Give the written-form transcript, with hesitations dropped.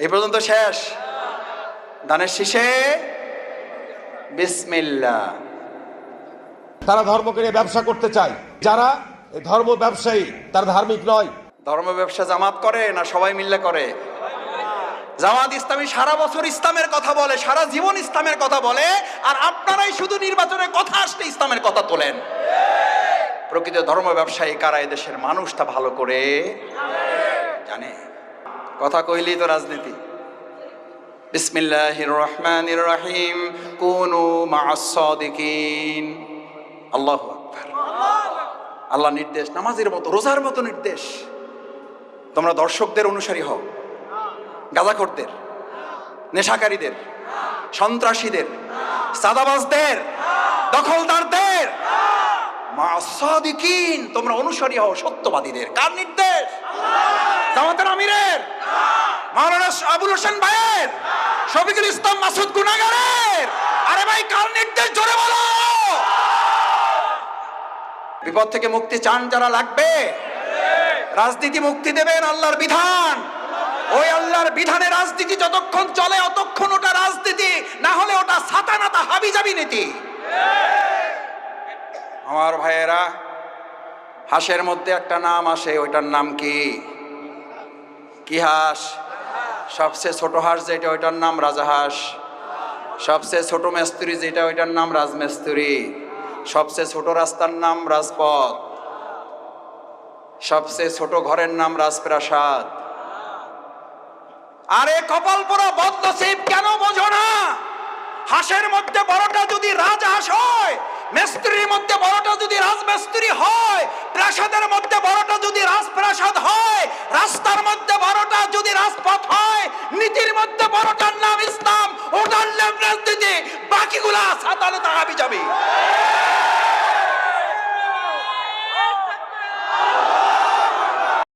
এই পর্যন্ত শেষ। দানের শীষে বিসমিল্লাহ। তারা ধর্মকে নিয়ে ব্যবসা করতে চায়। যারা এই ধর্ম ব্যবসায়ী তারা ধার্মিক নয়। ধর্ম ব্যবসা জামাত করে না সবাই মিলে করে? জামাত ইসলামী সারা বছর ইসলামের কথা বলে, সারা জীবন ইসলামের কথা বলে, আর আপনারাই শুধু নির্বাচনের কথা আসলে ইসলামের কথা তোলেন। প্রকৃত ধর্ম ব্যবসায়ী কারা? এদেশের মানুষ তা ভালো করে জানে। কথা কইলেই তো রাজনীতি। বিসমিল্লাহির রহমানির রহিম, কুনু মা'আস সাদিকিন। আল্লাহু আকবার। আল্লাহ নির্দেশ, নামাজের মতো, রোজার মতো নির্দেশ। তোমরা দর্শকদের অনুসারী হও, গাঁজাখোরদের, নেশাকারীদের, সন্ত্রাসীদের, সাদাবাজদের, দখলদারদের মা'আস সাদিকিন, তোমরা অনুসারী হও সত্যবাদীদের। কার নির্দেশ? জামাতের আমিরের, মাওলানা আবুল হোসেন ভাইয়ের, শফিকুল ইসলাম মাসুদ গুনাহগারের। আরে ভাই, কার নির্দেশ? জোরে বলো। বিপদ থেকে মুক্তি চান যারা, লাগবে রাজনীতি মুক্তি দেবেন আল্লাহর বিধান। ওই আল্লাহর বিধানে রাজনীতি যতক্ষণ চলে অতক্ষণ ওটা রাজনীতি, না হলে ওটা সাতানাতা হাবিজাবি নীতি। আমার ভাইয়েরা, হাঁসের মধ্যে একটা নাম আসে, ওইটার নাম কি? কি হাঁস? সবচেয়ে ছোট হাঁস যেটা, ওইটার নাম রাজাহাঁস। সবচেয়ে ছোট মেস্তুরি যেটা, ওইটার নাম রাজমেস্তুরি। সবচেয়ে ছোট রাস্তার নাম রাজপথ। সবচেয়ে ছোট ঘরের নাম রাজপ্রাসাদ। আরে কপাল পোড়া বদনসিব, কেন বোঝো না? হাঁসের মধ্যে বড়টা যদি রাজহাঁস হয়, মেস্তুরির মধ্যে বড়টা যদি রাজমেস্তুরি হয়, প্রাসাদের মধ্যে বড়টা যদি রাজপ্রাসাদ হয়, রাস্তার মধ্যে বড়টা যদি রাজপথ হয়, নীতির মধ্যে বড়টার নাম ইসলাম, ওটার নাম রাজনীতি, বাকিগুলা সাতানাতা হাবিজাবি।